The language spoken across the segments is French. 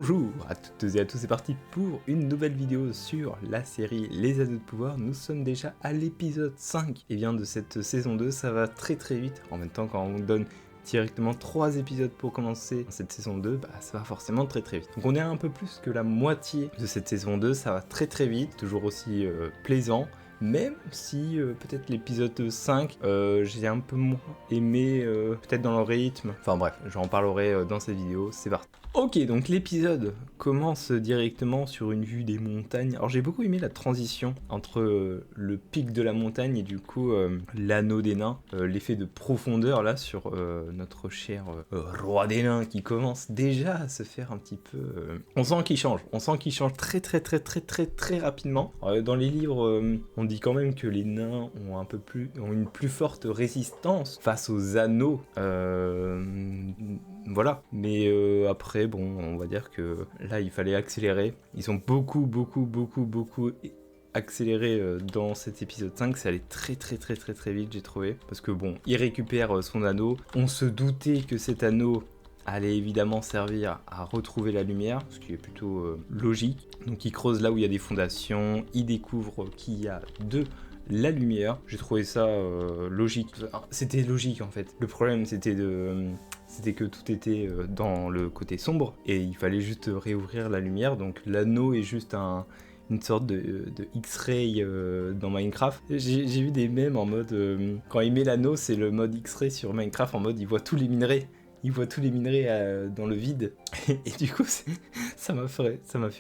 Bonjour à toutes et à tous, c'est parti pour une nouvelle vidéo sur la série Les Anneaux de Pouvoir. Nous sommes déjà à l'épisode 5 de cette saison 2, ça va très vite. En même temps, quand on donne directement 3 épisodes pour commencer cette saison 2, ça va forcément très vite. Donc on est à un peu plus que la moitié de cette saison 2, ça va très vite, toujours aussi plaisant. Même si peut-être l'épisode 5, j'ai un peu moins aimé, peut-être dans le rythme. Enfin bref, j'en parlerai dans cette vidéo, c'est parti. Ok, donc l'épisode commence directement sur une vue des montagnes. Alors j'ai beaucoup aimé la transition entre le pic de la montagne et du coup l'anneau des nains. L'effet de profondeur là sur notre cher roi des nains qui commence déjà à se faire un petit peu... On sent qu'il change très rapidement. Alors, dans les livres, on dit quand même que les nains ont une plus forte résistance face aux anneaux. Voilà, mais après, bon, on va dire que là, il fallait accélérer. Ils ont beaucoup accéléré dans cet épisode 5, ça allait très vite, j'ai trouvé. Parce que bon, il récupère son anneau. On se doutait que cet anneau allait évidemment servir à retrouver la lumière, ce qui est plutôt logique. Donc il creuse là où il y a des fondations, il découvre qu'il y a la lumière. J'ai trouvé ça logique. C'était logique en fait. Le problème c'était que tout était dans le côté sombre et il fallait juste réouvrir la lumière. Donc l'anneau est juste une sorte de X-ray dans Minecraft. J'ai vu des mèmes en mode quand il met l'anneau, c'est le mode X-ray sur Minecraft, en mode il voit tous les minerais. Il voit tous les minerais dans le vide et du coup ça m'a fait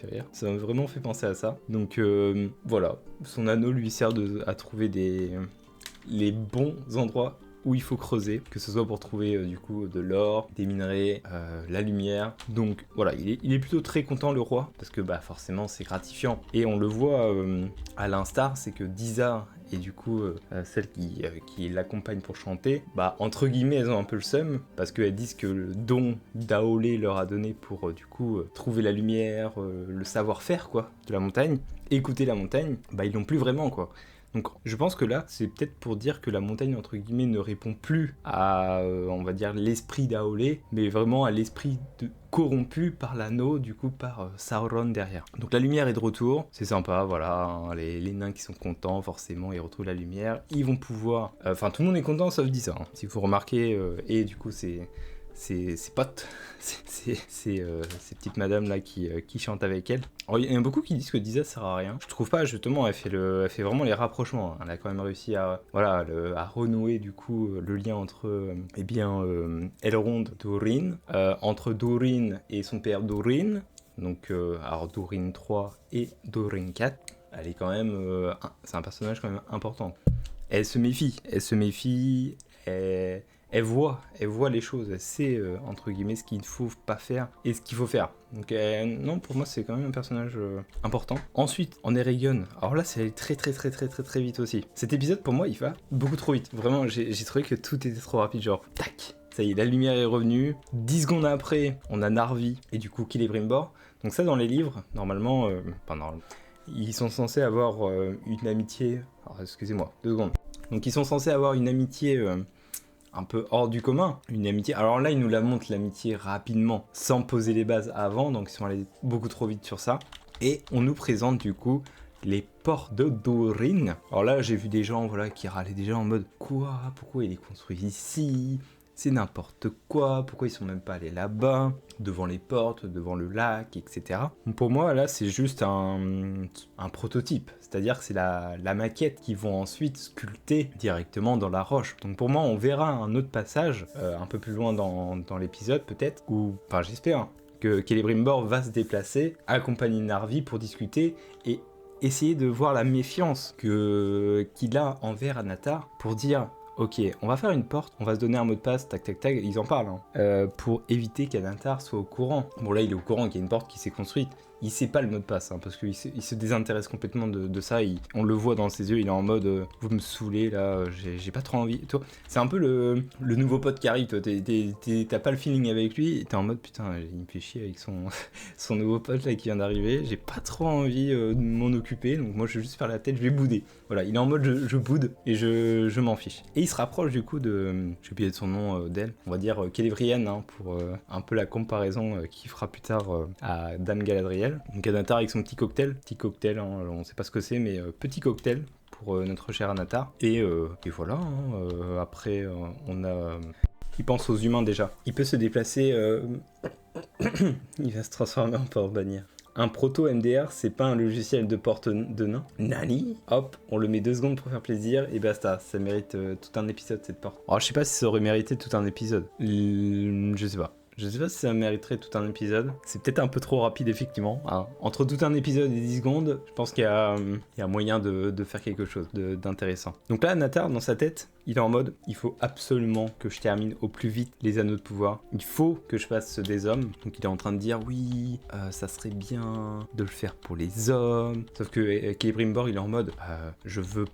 rire, ça m'a vraiment fait penser à ça. Donc voilà, son anneau lui sert à trouver les bons endroits où il faut creuser, que ce soit pour trouver du coup de l'or, des minerais, la lumière. Donc voilà, il est plutôt très content le roi, parce que forcément c'est gratifiant. Et on le voit à l'instar, c'est que Disa et du coup celle qui l'accompagne pour chanter, entre guillemets elles ont un peu le seum, parce qu'elles disent que le don d'Aolé leur a donné pour du coup trouver la lumière, le savoir-faire quoi, de la montagne, écouter la montagne, ils l'ont plus vraiment quoi. Donc je pense que là, c'est peut-être pour dire que la montagne, entre guillemets, ne répond plus à, on va dire, l'esprit d'Aolé, mais vraiment à l'esprit corrompu par l'anneau, du coup par Sauron derrière. Donc la lumière est de retour, c'est sympa, voilà, hein, les nains qui sont contents, forcément, ils retrouvent la lumière, ils vont pouvoir... Enfin, tout le monde est content, sauf Disa, hein, si vous remarquez, et du coup, c'est ses potes, ces petites madames là qui chantent avec elle. Alors, il y en a beaucoup qui disent que Disa sert à rien. Je trouve pas, justement, elle fait vraiment les rapprochements. Elle a quand même réussi à renouer du coup le lien entre Elrond, Durin, entre Durin et son père Durin. Donc alors Durin 3 et Durin 4. Elle est quand même, c'est un personnage quand même important. Elle se méfie, elle voit les choses, elle sait entre guillemets ce qu'il ne faut pas faire et ce qu'il faut faire. Donc non, pour moi c'est quand même un personnage important. Ensuite, en Eregion, alors là c'est allé très vite aussi. Cet épisode pour moi il va beaucoup trop vite. Vraiment, j'ai trouvé que tout était trop rapide, genre tac, ça y est, la lumière est revenue. 10 secondes après, on a Narvi et du coup Celebrimbor. Donc ça dans les livres, normalement, ils sont censés avoir une amitié... Alors excusez-moi, 2 secondes. Donc ils sont censés avoir une amitié... un peu hors du commun, une amitié. Alors là, ils nous la montrent, l'amitié, rapidement, sans poser les bases avant, donc ils sont allés beaucoup trop vite sur ça. Et on nous présente du coup les ports de Durin. Alors là, j'ai vu des gens qui râlaient déjà en mode « Quoi ? Pourquoi il est construit ici ? C'est n'importe quoi, pourquoi ils sont même pas allés là-bas, devant les portes, devant le lac, etc. » Donc pour moi, là, c'est juste un prototype, c'est-à-dire que c'est la maquette qu'ils vont ensuite sculpter directement dans la roche. Donc pour moi, on verra un autre passage, un peu plus loin dans l'épisode peut-être, où, enfin j'espère, que Celebrimbor va se déplacer, accompagner Narvi pour discuter et essayer de voir la méfiance qu'il a envers Anatar pour dire... Ok, on va faire une porte, on va se donner un mot de passe, tac, ils en parlent, pour éviter qu'Anatar soit au courant. Bon là, il est au courant qu'il y a une porte qui s'est construite, il sait pas le mot de passe, parce qu'il se désintéresse complètement de ça, on le voit dans ses yeux, il est en mode vous me saoulez là, j'ai pas trop envie. Toi, c'est un peu le nouveau pote qui arrive, toi, t'as pas le feeling avec lui, t'es en mode putain, il me fait chier avec son nouveau pote là qui vient d'arriver, j'ai pas trop envie de m'en occuper, donc moi je vais juste faire la tête, je vais bouder. Voilà, il est en mode je boude et je m'en fiche. Et il se rapproche du coup de, j'ai oublié son nom d'elle, on va dire Celebrienne, hein, pour un peu la comparaison qu'il fera plus tard à Dame Galadriel. Donc Anatar avec son petit cocktail, hein, on sait pas ce que c'est, mais petit cocktail pour notre cher Anatar. Et voilà, hein, après on a... il pense aux humains déjà. Il peut se déplacer... il va se transformer en porte-bannière. Un proto-MDR, c'est pas un logiciel de porte de nain. Nani. Hop, on le met 2 secondes pour faire plaisir et basta. Ça mérite tout un épisode cette porte. Alors je sais pas si ça aurait mérité tout un épisode. Je sais pas. Je sais pas si ça mériterait tout un épisode. C'est peut-être un peu trop rapide, effectivement. Hein. Entre tout un épisode et 10 secondes, je pense qu'il y a moyen de faire quelque chose d'intéressant. Donc là, Anatar, dans sa tête, il est en mode il faut absolument que je termine au plus vite les anneaux de pouvoir. Il faut que je fasse ce des hommes. Donc il est en train de dire oui, ça serait bien de le faire pour les hommes. Sauf que Celebrimbor, il est en mode je veux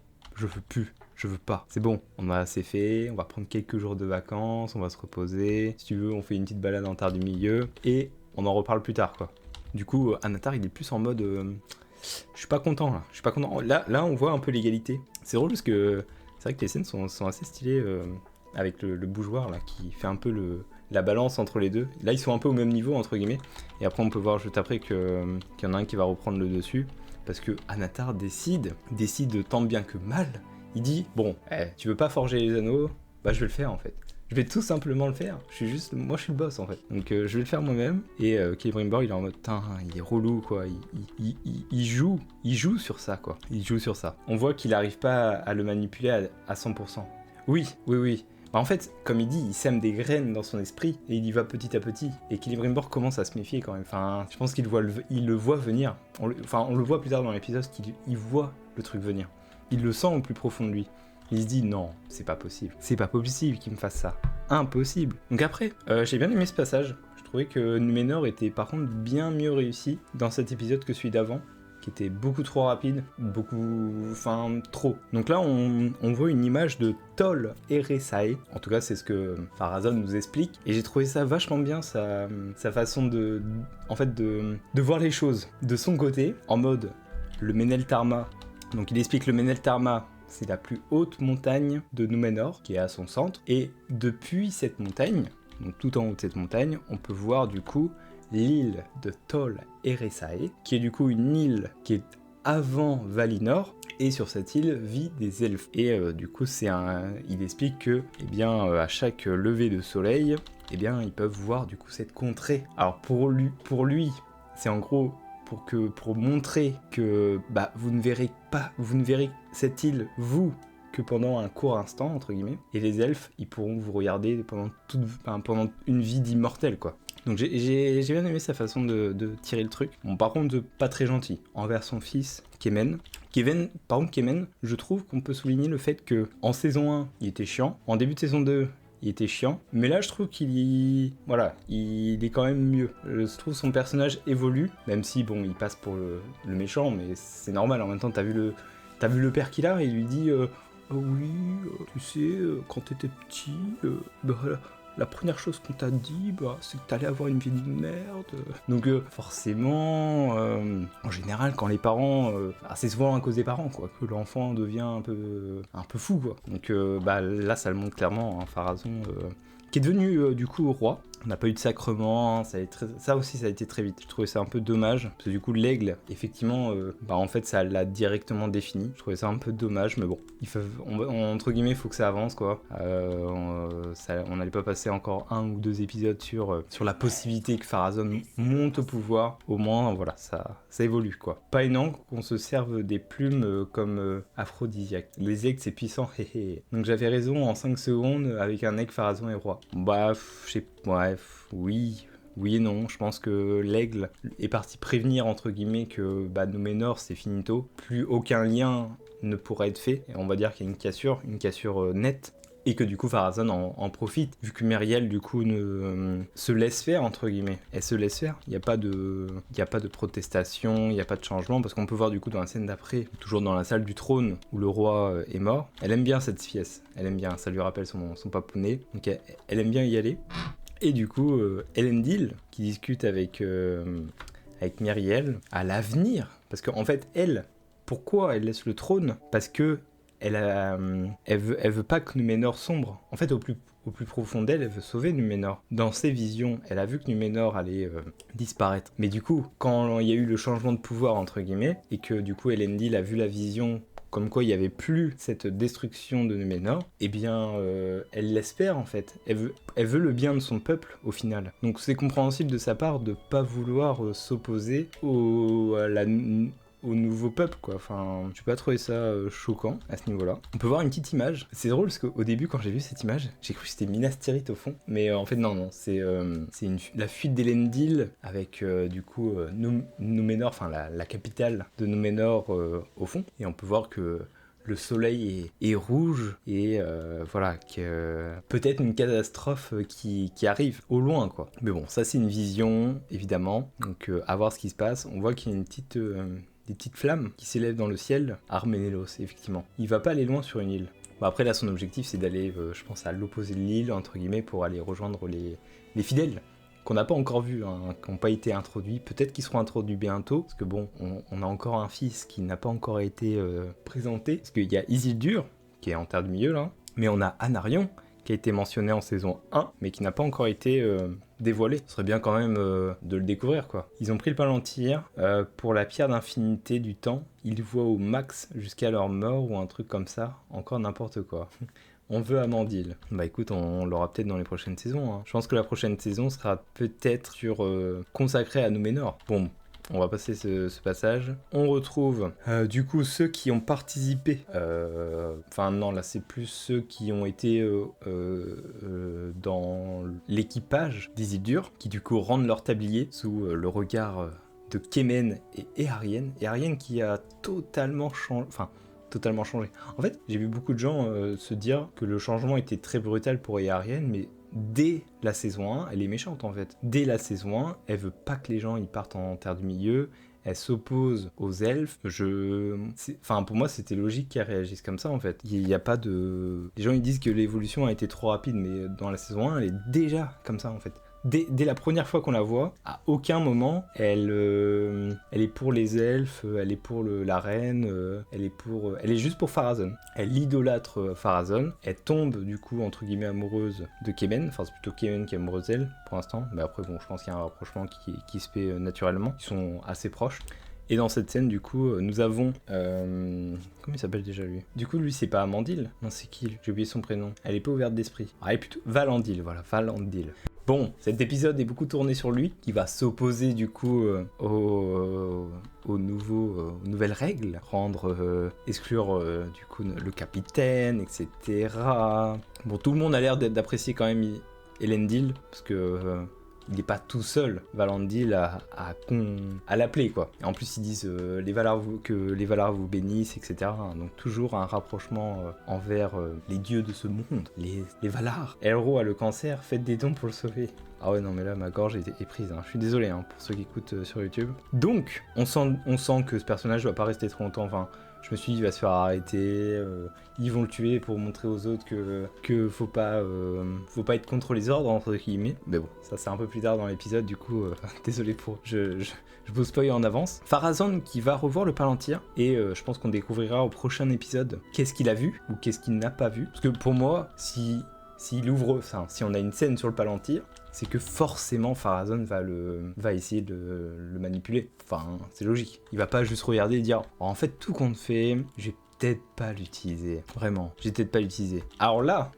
plus. Je veux pas. C'est bon, on a assez fait, on va prendre quelques jours de vacances, on va se reposer. Si tu veux, on fait une petite balade en terre du milieu et on en reparle plus tard, quoi. Du coup, Anatar, il est plus en mode je suis pas content là. Je suis pas content. Là, on voit un peu l'égalité. C'est drôle parce que c'est vrai que les scènes sont assez stylées avec le bougeoir là qui fait un peu la balance entre les deux. Là, ils sont un peu au même niveau, entre guillemets. Et après, on peut voir juste après qu'il y en a un qui va reprendre le dessus. Parce que Anatar décide tant bien que mal. Il dit, bon, tu veux pas forger les anneaux, bah je vais le faire en fait. Je vais tout simplement le faire. Moi je suis le boss en fait. Donc je vais le faire moi-même. Et Celebrimbor il est en mode, il est relou quoi. Il joue sur ça quoi. Il joue sur ça. On voit qu'il arrive pas à le manipuler à 100%. Oui. Bah, en fait, comme il dit, il sème des graines dans son esprit et il y va petit à petit. Et Celebrimbor commence à se méfier quand même. Enfin, je pense qu'il le voit venir. On le voit plus tard dans l'épisode qu'il voit le truc venir. Il le sent au plus profond de lui. Il se dit non, c'est pas possible. C'est pas possible qu'il me fasse ça. Impossible. Donc après, j'ai bien aimé ce passage. Je trouvais que Numénor était par contre bien mieux réussi dans cet épisode que celui d'avant, qui était beaucoup trop rapide, trop. Donc là, on voit une image de Tol Eressëa. En tout cas, c'est ce que Pharazôn nous explique. Et j'ai trouvé ça vachement bien, sa façon de voir les choses de son côté, en mode le Meneltarma. Donc il explique le Meneltarma, c'est la plus haute montagne de Númenor, qui est à son centre. Et depuis cette montagne, donc tout en haut de cette montagne, on peut voir du coup l'île de Tol Eressëa, qui est du coup une île qui est avant Valinor. Et sur cette île vit des elfes. Et du coup, il explique que, à chaque lever de soleil, ils peuvent voir du coup cette contrée. Alors pour lui, c'est en gros pour montrer que vous ne verrez cette île, vous, que pendant un court instant, entre guillemets, et les elfes, ils pourront vous regarder pendant une vie d'immortel, quoi. Donc j'ai bien aimé sa façon de tirer le truc. Bon, par contre, pas très gentil envers son fils, Kemen. Par contre, Kemen, je trouve qu'on peut souligner le fait que en saison 1, il était chiant, en début de saison 2, il était chiant, mais là je trouve il est quand même mieux. Je trouve son personnage évolue, même si bon, il passe pour le méchant, mais c'est normal. En même temps, t'as vu le père qu'il a, et il lui dit oui, tu sais, quand t'étais petit, la première chose qu'on t'a dit, c'est que t'allais avoir une vie de merde. Donc forcément, en général, quand les parents, c'est souvent à cause des parents, quoi, que l'enfant devient un peu fou, quoi. Donc là, ça le montre clairement, hein, Pharazôn, qui est devenu du coup roi. On n'a pas eu de sacrement, ça aussi ça a été très vite. Je trouvais ça un peu dommage, parce que du coup l'aigle, effectivement, en fait ça l'a directement défini. Je trouvais ça un peu dommage, mais bon, entre guillemets, il faut que ça avance, quoi. On n'allait pas passer encore 1 ou 2 épisodes sur la possibilité que Pharazôn monte au pouvoir. Au moins, voilà, ça évolue, quoi. Pas énorme qu'on se serve des plumes comme aphrodisiaque. Les aigles, c'est puissant, héhé. Donc j'avais raison, en 5 secondes, avec un aigle, Pharazôn est roi. Oui et non, je pense que l'aigle est parti prévenir, entre guillemets, que Númenor c'est finito, plus aucun lien ne pourra être fait, et on va dire qu'il y a une cassure nette, et que du coup Pharazôn en profite, vu que Myriel du coup se laisse faire, entre guillemets. Elle se laisse faire, il n'y a pas de protestation, il n'y a pas de changement, parce qu'on peut voir du coup dans la scène d'après, toujours dans la salle du trône où le roi est mort, elle aime bien cette pièce, ça lui rappelle son papounet, donc elle aime bien y aller. Et du coup, Elendil, qui discute avec Myriel, à l'avenir, parce qu'en fait, pourquoi elle laisse le trône ? Parce que elle veut pas que Numénor sombre. En fait, au plus profond d'elle, elle veut sauver Numénor. Dans ses visions, elle a vu que Numénor allait disparaître. Mais du coup, quand il y a eu le changement de pouvoir, entre guillemets, et que du coup Elendil a vu la vision comme quoi il n'y avait plus cette destruction de Numénor, eh bien, elle l'espère en fait. Elle veut le bien de son peuple au final. Donc c'est compréhensible de sa part de pas vouloir s'opposer au nouveau peuple, quoi. Enfin, je n'ai pas trouvé ça choquant à ce niveau-là. On peut voir une petite image. C'est drôle parce qu'au début, quand j'ai vu cette image, j'ai cru que c'était Minas Tirith au fond. Mais en fait, non, c'est la fuite d'Elendil avec du coup Númenor, enfin la capitale de Númenor au fond. Et on peut voir que le soleil est rouge et voilà, que peut-être une catastrophe qui arrive au loin, quoi. Mais bon, ça c'est une vision, évidemment. Donc à voir ce qui se passe. On voit qu'il y a une petite... des petites flammes qui s'élèvent dans le ciel. Arménélos, effectivement. Il va pas aller loin sur une île. Bon, après, là, son objectif, c'est d'aller, je pense, à l'opposé de l'île, entre guillemets, pour aller rejoindre les fidèles, qu'on n'a pas encore vus, hein, qui n'ont pas été introduits. Peut-être qu'ils seront introduits bientôt, parce que bon, on a encore un fils qui n'a pas encore été présenté, parce qu'il y a Isildur, qui est en Terre du Milieu, là, mais on a Anarion, qui a été mentionné en saison 1, mais qui n'a pas encore été dévoilé. Ce serait bien quand même de le découvrir, quoi. Ils ont pris le Palantir pour la pierre d'infinité du temps. Ils voient au max jusqu'à leur mort ou un truc comme ça. Encore n'importe quoi. On veut Amandil. Bah écoute, on l'aura peut-être dans les prochaines saisons, hein. Je pense que la prochaine saison sera peut-être consacrée à Númenor. Bon, on va passer ce passage. On retrouve du coup ceux qui ont participé. Enfin non, là c'est plus ceux qui ont été dans l'équipage d'Isildur, qui du coup rendent leur tablier sous le regard de Kemen et Éarienne. Éarienne qui a totalement changé. Enfin, totalement changé. En fait, j'ai vu beaucoup de gens se dire que le changement était très brutal pour Éarienne, mais dès la saison 1, elle est méchante en fait. Dès la saison 1, elle veut pas que les gens y partent en Terre du Milieu, elle s'oppose aux elfes. Enfin, pour moi, c'était logique qu'elle réagisse comme ça en fait. Il n'y a pas de... Les gens ils disent que l'évolution a été trop rapide, mais dans la saison 1, elle est déjà comme ça en fait. Dès la première fois qu'on la voit, à aucun moment, elle est pour les elfes, elle est pour la reine, elle est juste pour Pharazôn. Elle idolâtre Pharazôn, elle tombe du coup entre guillemets amoureuse de Kemen, enfin c'est plutôt Kemen qui est amoureuse d'elle pour l'instant, mais après bon je pense qu'il y a un rapprochement qui se fait naturellement, ils sont assez proches. Et dans cette scène, du coup, nous avons... comment il s'appelle déjà, lui ? Du coup, lui, c'est pas Amandil ? Non, c'est qui ? J'ai oublié son prénom. Elle est pas ouverte d'esprit. Ah, elle est plutôt... Valandil, voilà, Valandil. Bon, cet épisode est beaucoup tourné sur lui, qui va s'opposer, du coup, aux nouvelles règles. Exclure, du coup, le capitaine, etc. Bon, tout le monde a l'air d'apprécier quand même Elendil, parce que... il n'est pas tout seul, Valandil, à l'appeler, quoi. Et en plus, ils disent que les Valar vous bénissent, etc. Donc toujours un rapprochement envers les dieux de ce monde, les Valar. Elro a le cancer, faites des dons pour le sauver. Ah ouais, non, mais là, ma gorge est prise. Hein. Je suis désolé pour ceux qui écoutent sur YouTube. Donc, on sent que ce personnage ne va pas rester trop longtemps. Enfin, je me suis dit, il va se faire arrêter, ils vont le tuer pour montrer aux autres que faut pas être contre les ordres, entre guillemets. Mais bon, ça c'est un peu plus tard dans l'épisode, du coup, désolé pour... Je vous spoil en avance. Pharazôn qui va revoir le Palantir, et je pense qu'on découvrira au prochain épisode qu'est-ce qu'il a vu, ou qu'est-ce qu'il n'a pas vu. Parce que pour moi, si on a une scène sur le Palantir, c'est que forcément Pharazôn va essayer de le manipuler. Enfin, c'est logique. Il va pas juste regarder et dire « En fait, tout compte fait, je vais peut-être pas l'utiliser. » Vraiment, je vais peut-être pas l'utiliser. Alors là,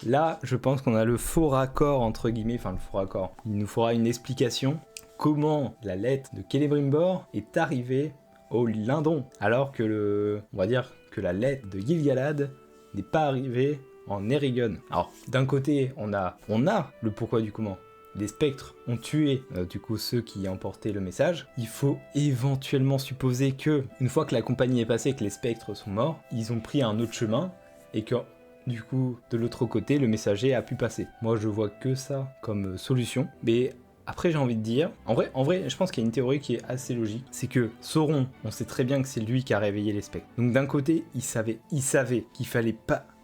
je pense qu'on a le faux raccord, entre guillemets, enfin le faux raccord. Il nous faudra une explication comment la lettre de Celebrimbor est arrivée au Lindon, alors que on va dire que la lettre de Gil-galad n'est pas arrivée en Eregion. Alors, d'un côté, on a le pourquoi du comment. Les spectres ont tué du coup ceux qui emportaient le message. Il faut éventuellement supposer que, une fois que la compagnie est passée et que les spectres sont morts, ils ont pris un autre chemin et que du coup de l'autre côté le messager a pu passer. Moi je vois que ça comme solution. Mais après j'ai envie de dire, en vrai je pense qu'il y a une théorie qui est assez logique. C'est que Sauron, on sait très bien que c'est lui qui a réveillé les spectres. Donc d'un côté il savait qu'il fallait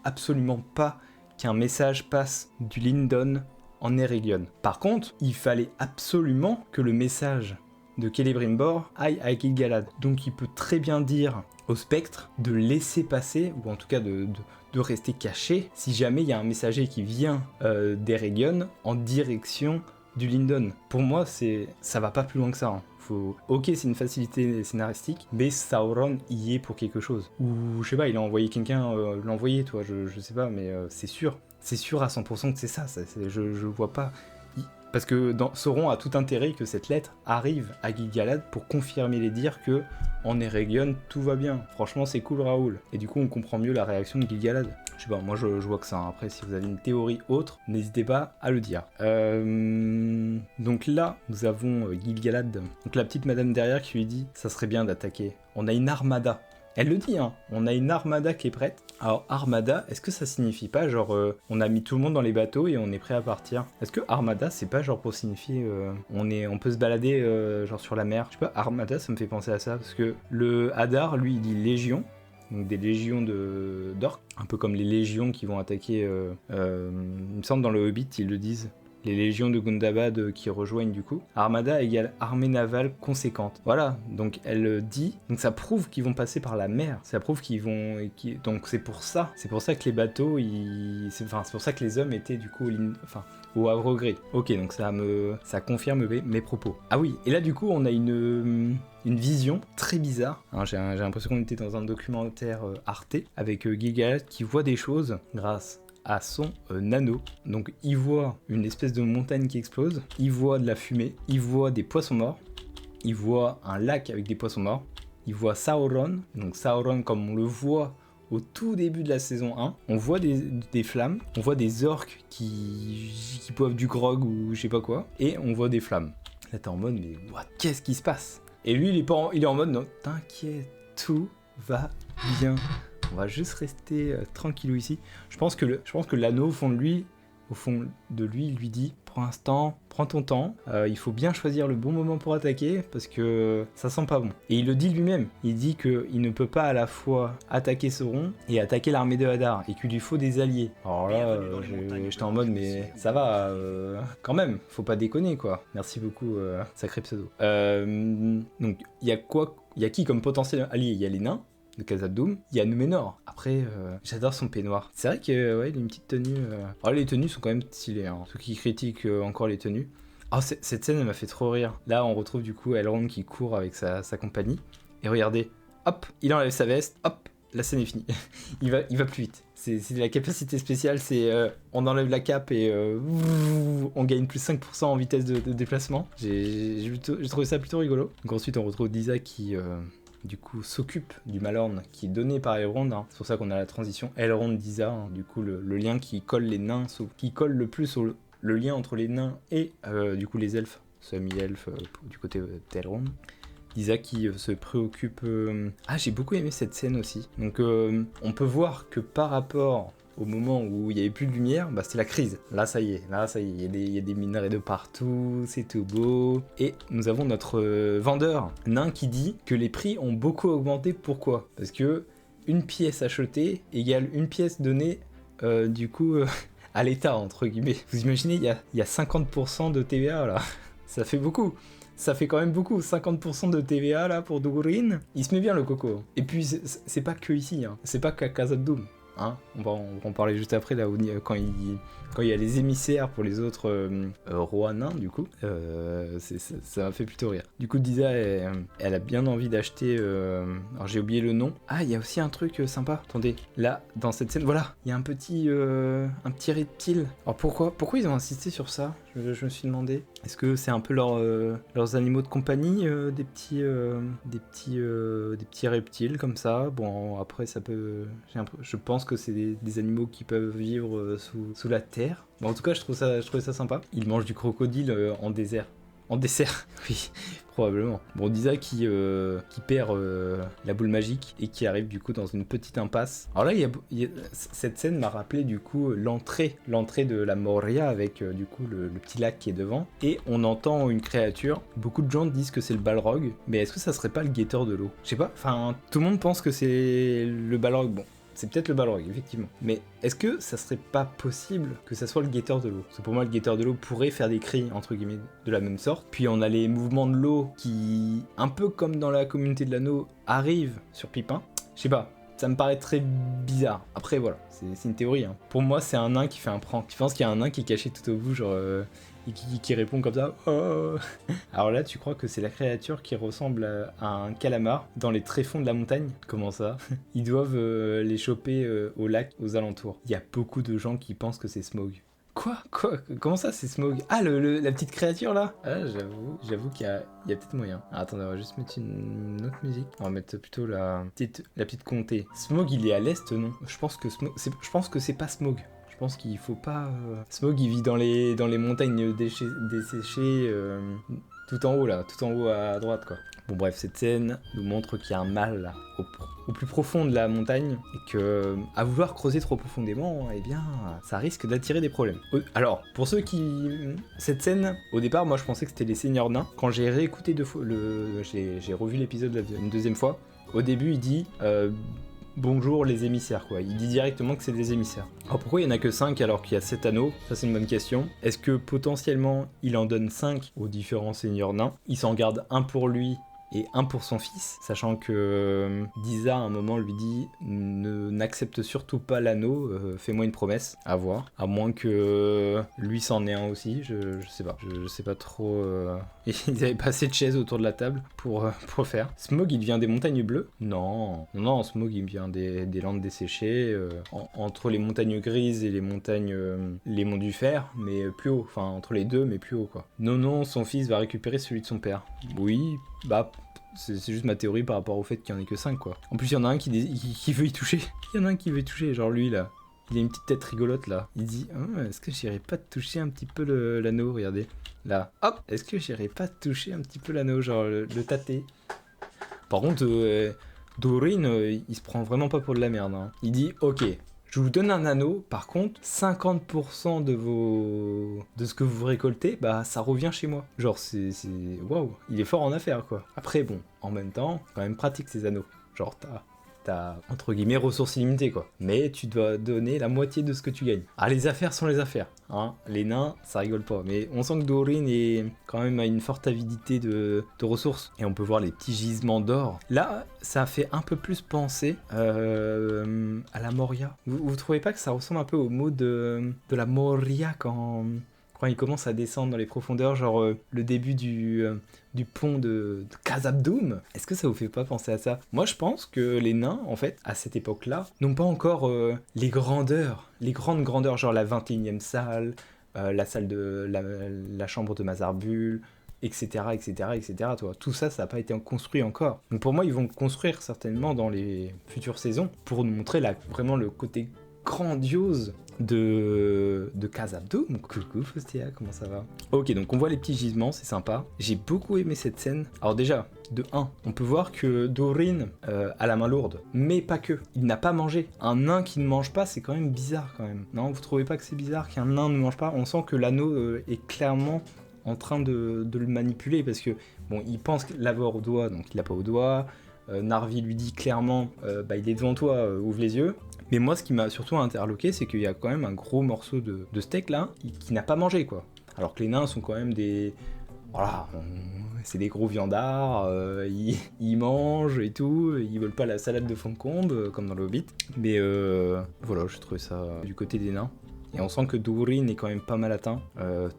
absolument pas qu'un message passe du Lindon en Eregion. Par contre, il fallait absolument que le message de Celebrimbor aille à Gil-galad. Donc il peut très bien dire au spectre de laisser passer, ou en tout cas de rester caché, si jamais il y a un messager qui vient d'Eregion en direction du Lindon. Pour moi, ça va pas plus loin que ça. Hein. Ok, c'est une facilité scénaristique, mais Sauron y est pour quelque chose. Ou je sais pas, il a envoyé quelqu'un l'envoyer, toi, je sais pas, mais c'est sûr. C'est sûr à 100% que c'est ça, je vois pas. Parce que Sauron a tout intérêt que cette lettre arrive à Gil-galad pour confirmer les dires que en Eregion tout va bien. Franchement, c'est cool, Raoul. Et du coup, on comprend mieux la réaction de Gil-galad. Je sais pas, moi je vois que ça. Hein. Après, si vous avez une théorie autre, n'hésitez pas à le dire. Donc là, nous avons Gil-galad, donc la petite madame derrière qui lui dit ça serait bien d'attaquer. On a une armada. Elle le dit, hein, on a une armada qui est prête. Alors armada, est-ce que ça signifie pas genre on a mis tout le monde dans les bateaux et on est prêt à partir? Est-ce que armada c'est pas genre pour signifier on peut se balader genre sur la mer? Je sais pas, armada ça me fait penser à ça parce que le Hadar lui il dit légion. Donc des légions d'orques, un peu comme les légions qui vont attaquer, il me semble dans le Hobbit ils le disent, les légions de Gundabad qui rejoignent du coup. Armada égale armée navale conséquente. Voilà, donc elle dit, donc ça prouve qu'ils vont passer par la mer, ça prouve qu'ils vont, donc c'est pour ça que les bateaux, c'est pour ça que les hommes étaient du coup au Havre Gris. Ok, donc ça confirme mes propos. Ah oui, et là du coup on a une vision très bizarre. Hein, j'ai l'impression qu'on était dans un documentaire Arte avec Gil-galad qui voit des choses grâce à son nano. Donc il voit une espèce de montagne qui explose, il voit de la fumée, il voit des poissons morts, il voit un lac avec des poissons morts, il voit Sauron, donc Sauron comme on le voit au tout début de la saison 1, on voit des flammes, on voit des orques qui boivent du grog ou je sais pas quoi, et on voit des flammes. Là t'es en mode mais qu'est-ce qui se passe? Et lui il est en mode non, t'inquiète, tout va bien. On va juste rester tranquillou ici. Je pense que l'anneau au fond de lui, il lui dit pour l'instant, prends ton temps. Il faut bien choisir le bon moment pour attaquer parce que ça sent pas bon. Et il le dit lui-même. Il dit qu'il ne peut pas à la fois attaquer Sauron et attaquer l'armée de Hadar et qu'il lui faut des alliés. Alors là, j'étais en mode mais ça va, quand même. Faut pas déconner quoi. Merci beaucoup, sacré pseudo. Donc il y a qui comme potentiel allié? Il y a les nains de Khazad-dûm, il y a Númenor. Après, j'adore son peignoir. C'est vrai que ouais, il a une petite tenue. Les tenues sont quand même stylées. Hein. Ceux qui critiquent encore les tenues. Cette scène elle m'a fait trop rire. Là, on retrouve du coup Elrond qui court avec sa compagnie. Et regardez, hop, il enlève sa veste, hop, la scène est finie. il va plus vite. C'est de la capacité spéciale, c'est on enlève la cape et on gagne plus 5% en vitesse de déplacement. J'ai trouvé ça plutôt rigolo. Donc ensuite, on retrouve Disa qui du coup s'occupe du Malorn qui est donné par Elrond, hein. C'est pour ça qu'on a la transition Elrond-Disa, hein. Du coup le lien qui colle les nains, qui colle le plus le lien entre les nains et du coup les elfes, semi-elfes du côté d'Elrond. Disa qui se préoccupe... j'ai beaucoup aimé cette scène aussi. Donc on peut voir que par rapport au moment où il n'y avait plus de lumière, c'était la crise. Là ça y est, il y a des minerais de partout, c'est tout beau. Et nous avons notre vendeur nain qui dit que les prix ont beaucoup augmenté. Pourquoi? Parce que une pièce achetée égale une pièce donnée du coup à l'État, entre guillemets. Vous imaginez, il y a 50% de TVA là. Ça fait beaucoup. Ça fait quand même beaucoup, 50% de TVA là pour Durin. Il se met bien le coco. Et puis c'est pas que ici, hein. C'est pas qu'à Khazad-dûm. Hein, on va en parler juste après là où, quand il y a les émissaires pour les autres rois nains du coup ça m'a fait plutôt rire. Du coup Disa elle a bien envie d'acheter alors j'ai oublié le nom. Il y a aussi un truc sympa, attendez, là dans cette scène voilà, il y a un petit reptile. Alors pourquoi ils ont insisté sur ça? Je me suis demandé, est-ce que c'est un peu leurs animaux de compagnie, des petits reptiles comme ça? Bon après ça peut, je pense que c'est des animaux qui peuvent vivre sous la terre. Bon, en tout cas, je trouvais ça sympa. Ils mangent du crocodile en désert. En dessert, oui, probablement. Bon, Disa qui perd la boule magique et qui arrive du coup dans une petite impasse. Alors là, cette scène m'a rappelé du coup l'entrée de la Moria avec du coup le petit lac qui est devant. Et on entend une créature. Beaucoup de gens disent que c'est le Balrog, mais est-ce que ça serait pas le guetteur de l'eau? Je sais pas, enfin, tout le monde pense que c'est le Balrog. Bon. c'est peut-être le Balrog, effectivement. Mais est-ce que ça serait pas possible que ça soit le guetteur de l'eau? Parce que pour moi, le guetteur de l'eau pourrait faire des cris, entre guillemets, de la même sorte. Puis on a les mouvements de l'eau qui, un peu comme dans la communauté de l'anneau, arrivent sur Pipin. Je sais pas. Ça me paraît très bizarre. Après, voilà, c'est une théorie. Hein. Pour moi, c'est un nain qui fait un prank. Je pense qu'il y a un nain qui est caché tout au bout, genre, et qui répond comme ça. Oh. Alors là, tu crois que c'est la créature qui ressemble à un calamar dans les tréfonds de la montagne? Comment ça? Ils doivent les choper au lac, aux alentours. Il y a beaucoup de gens qui pensent que c'est Smaug. Quoi? Comment ça, c'est Smaug? Ah, la petite créature là? Ah, j'avoue qu'il y a peut-être moyen. Ah, attendez, on va juste mettre une autre musique. On va mettre plutôt la petite comté. Smaug, il est à l'est, non? Je pense que c'est pas Smaug. Je pense qu'il faut pas... Smaug, il vit dans les montagnes desséchées, tout en haut là, tout en haut à droite quoi. Bon bref, cette scène nous montre qu'il y a un mal là, au plus profond de la montagne, et que à vouloir creuser trop profondément, eh bien, ça risque d'attirer des problèmes. Alors, pour ceux qui... Cette scène, au départ, moi je pensais que c'était les seigneurs nains. Quand j'ai réécouté j'ai revu l'épisode une deuxième fois, au début il dit... bonjour les émissaires quoi, il dit directement que c'est des émissaires. Alors pourquoi il n'y en a que 5 alors qu'il y a 7 anneaux? Ça c'est une bonne question. Est-ce que potentiellement il en donne 5 aux différents seigneurs nains? Il s'en garde un pour lui et un pour son fils, sachant que Disa à un moment lui dit n'accepte surtout pas l'anneau, fais-moi une promesse, à voir, à moins que lui s'en ait un aussi, je sais pas, je sais pas trop. Ils avaient pas assez de chaises autour de la table pour le faire. Smaug il vient des montagnes bleues? Non, Smaug il vient des landes desséchées, entre les montagnes grises et les monts du fer, mais plus haut, enfin entre les deux mais plus haut quoi. Non, son fils va récupérer celui de son père. Oui, bah... C'est juste ma théorie par rapport au fait qu'il n'y en ait que 5 quoi. En plus il y en a un qui veut y toucher. Il y en a un qui veut y toucher, genre lui là. Il a une petite tête rigolote là. Il dit est-ce que j'irais pas toucher un petit peu l'anneau, regardez. Là, hop, est-ce que j'irais pas toucher un petit peu l'anneau, genre le tâter. Par contre, Durin, il se prend vraiment pas pour de la merde. Hein. Il dit ok, je vous donne un anneau, par contre, 50% de ce que vous récoltez, bah ça revient chez moi. Genre c'est... Waouh, il est fort en affaires quoi. Après bon, en même temps, quand même pratique ces anneaux. Genre t'as entre guillemets ressources illimitées quoi. Mais tu dois donner la moitié de ce que tu gagnes. Ah les affaires sont les affaires. Hein. Les nains, ça rigole pas. Mais on sent que Durin est quand même à une forte avidité de ressources. Et on peut voir les petits gisements d'or. Là, ça fait un peu plus penser à la Moria. Vous trouvez pas que ça ressemble un peu au mot de la Moria quand il commence à descendre dans les profondeurs, genre le début du pont de Khazad-dûm? Est-ce que ça vous fait pas penser à ça? Moi je pense que les nains, en fait, à cette époque-là, n'ont pas encore les grandes grandeurs, genre la 21e salle, la salle de la chambre de Mazarbul, etc. Toi. Tout ça n'a pas été construit encore. Donc pour moi, ils vont construire certainement dans les futures saisons pour nous montrer vraiment le côté grandiose de Khazad-dûm. Coucou Faustia, comment ça va? Ok, donc on voit les petits gisements, c'est sympa. J'ai beaucoup aimé cette scène. Alors déjà, de 1, on peut voir que Durin a la main lourde, mais pas que. Il n'a pas mangé. Un nain qui ne mange pas, c'est quand même bizarre quand même. Non, vous trouvez pas que c'est bizarre qu'un nain ne mange pas? On sent que l'anneau est clairement en train de le manipuler, parce que bon, il pense l'avoir au doigt, donc il l'a pas au doigt. Narvi lui dit clairement il est devant toi, ouvre les yeux. Mais moi, ce qui m'a surtout interloqué, c'est qu'il y a quand même un gros morceau de steak là qui n'a pas mangé quoi. Alors que les nains sont quand même des... Voilà, c'est des gros viandards, ils mangent et tout, ils veulent pas la salade de fond de combe comme dans le Hobbit. Mais voilà, je trouvais ça du côté des nains. Et on sent que Durin est quand même pas mal atteint,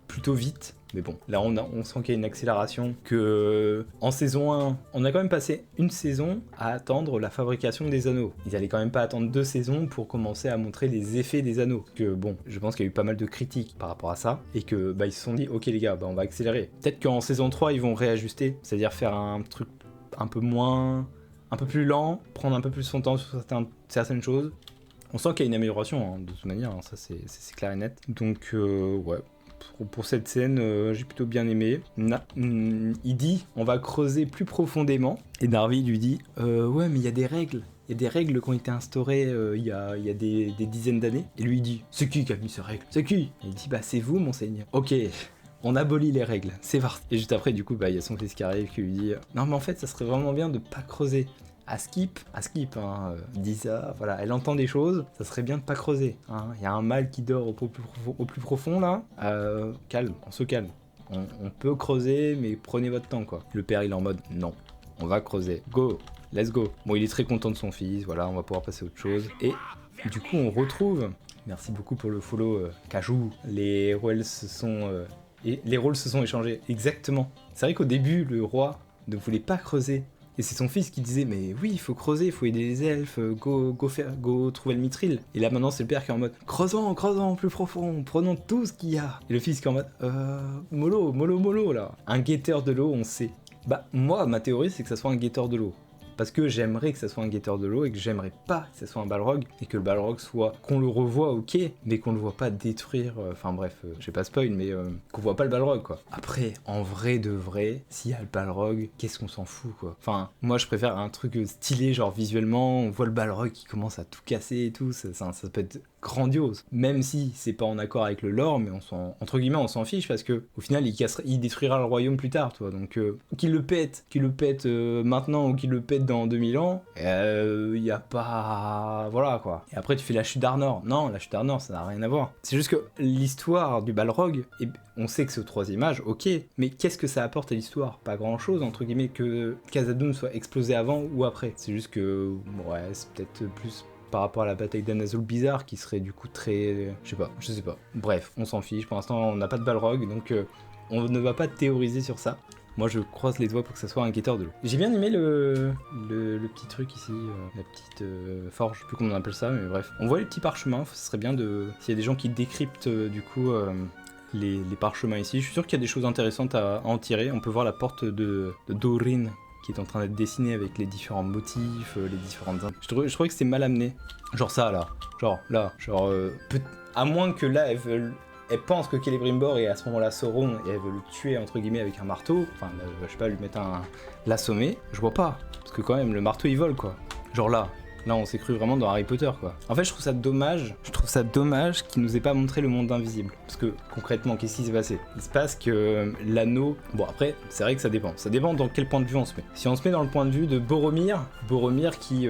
plutôt vite. Mais bon, là on sent qu'il y a une accélération, que en saison 1, on a quand même passé une saison à attendre la fabrication des anneaux. Ils allaient quand même pas attendre 2 saisons pour commencer à montrer les effets des anneaux. Que bon, je pense qu'il y a eu pas mal de critiques par rapport à ça, et que ils se sont dit, ok les gars, on va accélérer. Peut-être qu'en saison 3, ils vont réajuster, c'est-à-dire faire un truc un peu plus lent, prendre un peu plus son temps sur certaines choses. On sent qu'il y a une amélioration, hein, de toute manière, hein, ça c'est clair et net. Donc ouais. Pour cette scène, j'ai plutôt bien aimé. Il dit, on va creuser plus profondément. Et Narvi lui dit, ouais, mais il y a des règles. Il y a des règles qui ont été instaurées il y a des dizaines d'années. Et lui, il dit, c'est qui a mis ces règles? C'est qui? Et il dit, c'est vous, monseigneur. Ok, on abolit les règles, c'est parti. Et juste après, du coup, il y a son fils qui arrive qui lui dit, non, mais en fait, ça serait vraiment bien de pas creuser. à Skip, hein, dit ça, voilà, elle entend des choses, ça serait bien de pas creuser, hein. Il y a un mal qui dort au plus profond là, calme, on se calme. On peut creuser, mais prenez votre temps quoi. Le père il est en mode non, on va creuser, go, let's go. Bon, il est très content de son fils, voilà, on va pouvoir passer à autre chose. Et du coup, on retrouve, merci beaucoup pour le follow, Cajou, les rôles se sont échangés, exactement. C'est vrai qu'au début, le roi ne voulait pas creuser. Et c'est son fils qui disait mais oui il faut creuser, il faut aider les elfes, go trouver le mithril. Et là maintenant c'est le père qui est en mode creusons plus profond, prenons tout ce qu'il y a. Et le fils qui est en mode mollo là. Un guetteur de l'eau on sait. Bah moi ma théorie c'est que ça soit un guetteur de l'eau. Parce que j'aimerais que ça soit un guetteur de l'eau et que j'aimerais pas que ça soit un balrog et que le balrog soit qu'on le revoit ok mais qu'on le voit pas détruire, enfin bref, je vais pas spoil mais qu'on voit pas le balrog quoi. Après en vrai de vrai, s'il y a le balrog, qu'est-ce qu'on s'en fout quoi. Enfin moi je préfère un truc stylé genre visuellement, on voit le balrog qui commence à tout casser et tout, ça peut être grandiose. Même si c'est pas en accord avec le lore, mais entre guillemets on s'en fiche parce que au final il détruira le royaume plus tard, toi. Donc qu'il le pète maintenant ou qu'il le pète dans 2000 ans, y a pas voilà quoi. Et après tu fais la chute d'Arnor. Non, la chute d'Arnor ça n'a rien à voir. C'est juste que l'histoire du Balrog, on sait que c'est au troisième âge, ok, mais qu'est-ce que ça apporte à l'histoire? Pas grand chose entre guillemets que Khazad-dûm soit explosé avant ou après. C'est juste que ouais, c'est peut-être plus par rapport à la bataille d'Anazul bizarre qui serait du coup très... je sais pas. Bref, on s'en fiche, pour l'instant on n'a pas de Balrog, donc on ne va pas théoriser sur ça. Moi je croise les doigts pour que ça soit un guetteur de l'eau. J'ai bien aimé le petit truc ici, la petite forge, je sais plus comment on appelle ça, mais bref. On voit les petits parchemins, ce serait bien de... S'il y a des gens qui décryptent du coup... les parchemins ici, je suis sûr qu'il y a des choses intéressantes à en tirer. On peut voir la porte de Durin qui est en train d'être dessinée avec les différents motifs, les différentes... Je trouvais que c'était mal amené. Genre ça là, à moins que là elle pense que Celebrimbor est à ce moment-là Sauron et elle veut le tuer entre guillemets avec un marteau, enfin je sais pas, lui mettre l'assommer, je vois pas, parce que quand même le marteau il vole quoi. Genre là on s'est cru vraiment dans Harry Potter quoi. En fait je trouve ça dommage qu'il nous ait pas montré le monde invisible. Parce que concrètement qu'est-ce qui s'est passé? Il se passe que l'anneau, bon après c'est vrai que ça dépend dans quel point de vue on se met. Si on se met dans le point de vue de Boromir qui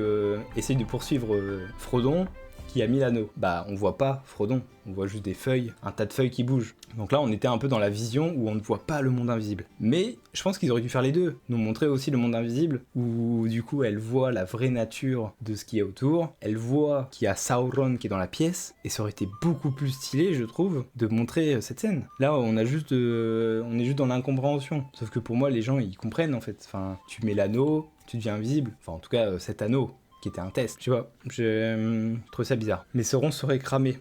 essaye de poursuivre Frodon, qui a mis l'anneau, bah on voit pas Frodon, on voit juste des feuilles, un tas de feuilles qui bougent. Donc là on était un peu dans la vision où on ne voit pas le monde invisible. Mais je pense qu'ils auraient dû faire les deux, nous montrer aussi le monde invisible, où du coup elle voit la vraie nature de ce qui est autour, elle voit qu'il y a Sauron qui est dans la pièce, et ça aurait été beaucoup plus stylé je trouve, de montrer cette scène. Là on est juste dans l'incompréhension, sauf que pour moi les gens ils comprennent en fait, enfin tu mets l'anneau, tu deviens invisible, enfin en tout cas cet anneau, qui était un test, tu vois, j'ai trouvé ça bizarre. Mais Sauron serait cramé.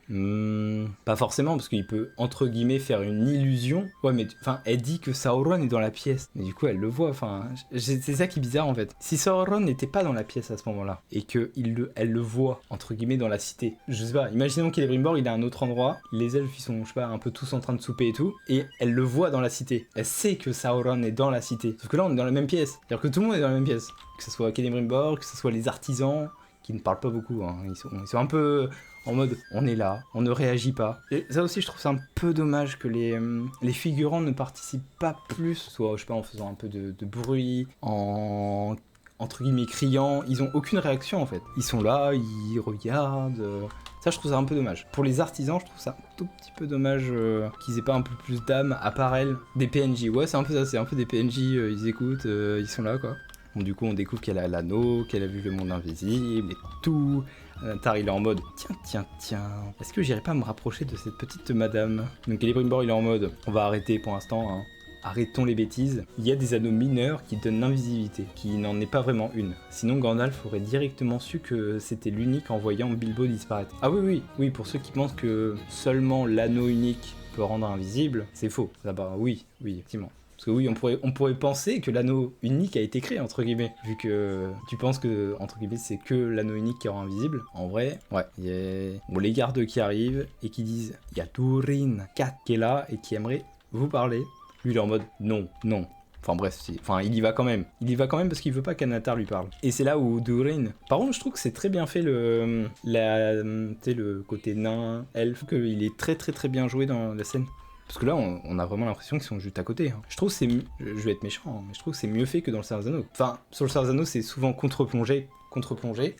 Pas forcément, parce qu'il peut, entre guillemets, faire une illusion. Ouais, mais enfin, elle dit que Sauron est dans la pièce. Mais du coup, elle le voit, enfin, c'est ça qui est bizarre, en fait. Si Sauron n'était pas dans la pièce à ce moment-là, et qu'elle le voit, entre guillemets, dans la cité, je sais pas, imaginons qu'Celebrimbor, il est à un autre endroit, les elfes, ils sont, je sais pas, un peu tous en train de souper et tout, et elle le voit dans la cité. Elle sait que Sauron est dans la cité. Sauf que là, on est dans la même pièce. C'est-à-dire que tout le monde est dans la même pièce. Que ce soit Celebrimbor, que ce soit les artisans, qui ne parlent pas beaucoup, hein. Ils sont un peu en mode on est là, on ne réagit pas. Et ça aussi je trouve ça un peu dommage que les figurants ne participent pas plus, soit je sais pas en faisant un peu de bruit, en entre guillemets criant, ils ont aucune réaction en fait. Ils sont là, ils regardent. Ça je trouve ça un peu dommage. Pour les artisans je trouve ça un tout petit peu dommage qu'ils aient pas un peu plus d'âme à part elle. Des PNJ, ouais c'est un peu ça, c'est un peu des PNJ, ils écoutent, ils sont là quoi. Bon, du coup, on découvre qu'elle a l'anneau, qu'elle a vu le monde invisible et tout. Tar, il est en mode tiens, est-ce que j'irai pas me rapprocher de cette petite madame? Donc, Celebrimbor, il est en mode on va arrêter pour l'instant, hein. Arrêtons les bêtises. Il y a des anneaux mineurs qui donnent l'invisibilité, qui n'en est pas vraiment une. Sinon, Gandalf aurait directement su que c'était l'unique en voyant Bilbo disparaître. Ah oui, pour ceux qui pensent que seulement l'anneau unique peut rendre invisible, c'est faux. Ah bah oui, effectivement. Parce que oui, on pourrait penser que l'anneau unique a été créé, entre guillemets, vu que tu penses que, entre guillemets, c'est que l'anneau unique qui rend invisible. En vrai, ouais, il y a bon, les gardes qui arrivent et qui disent, il y a Durin 4 qui est là et qui aimerait vous parler. Lui, il est en mode, non. Enfin bref, il y va quand même. Il y va quand même parce qu'il veut pas qu'Anatar lui parle. Et c'est là où Durin... Par contre, je trouve que c'est très bien fait le côté nain, elfe, qu'il est très bien joué dans la scène. Parce que là, on a vraiment l'impression qu'ils sont juste à côté. Hein. Je trouve que c'est... Je vais être méchant, hein, mais je trouve que c'est mieux fait que dans le Seigneur des Anneaux. Enfin, sur le Seigneur des Anneaux, c'est souvent contre-plongé,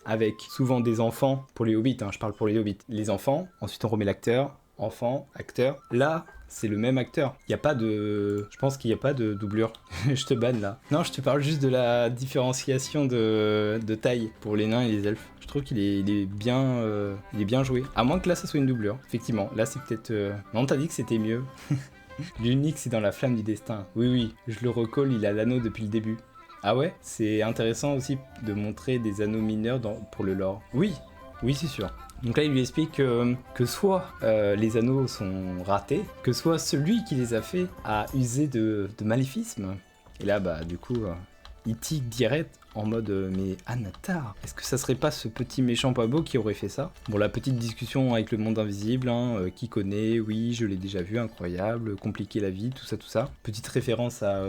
avec souvent des enfants pour les hobbits, hein, je parle pour les hobbits. Les enfants, ensuite on remet l'acteur, enfant, acteur. Là, c'est le même acteur. Il y a pas de... Je pense qu'il n'y a pas de doublure. Je te banne là. Non, je te parle juste de la différenciation de taille pour les nains et les elfes. Je trouve qu'il est bien joué. À moins que là, ça soit une doublure. Effectivement, là, c'est peut-être... Non, t'as dit que c'était mieux. L'unique, c'est dans la flamme du destin. Oui, je le recolle, il a l'anneau depuis le début. Ah ouais? C'est intéressant aussi de montrer des anneaux mineurs pour le lore. Oui, c'est sûr. Donc là, il lui explique que soit les anneaux sont ratés, que soit celui qui les a faits a usé de maléfisme. Et là, bah, du coup, il tique direct en mode mais Anatar, est-ce que ça serait pas ce petit méchant pas beau qui aurait fait ça? Bon, la petite discussion avec le monde invisible, hein, qui connaît, oui, je l'ai déjà vu, incroyable, compliquer la vie, tout ça. Petite référence à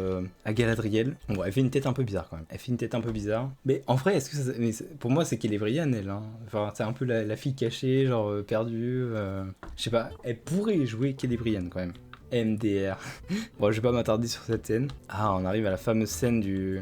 Galadriel. Bon, elle fait une tête un peu bizarre quand même. Mais en vrai, est-ce que ça... Mais pour moi, c'est Celebrian, elle. Hein. Enfin, c'est un peu la fille cachée, genre perdue. Je sais pas, elle pourrait jouer Celebrian quand même. MDR. Bon, je vais pas m'attarder sur cette scène. Ah, on arrive à la fameuse scène du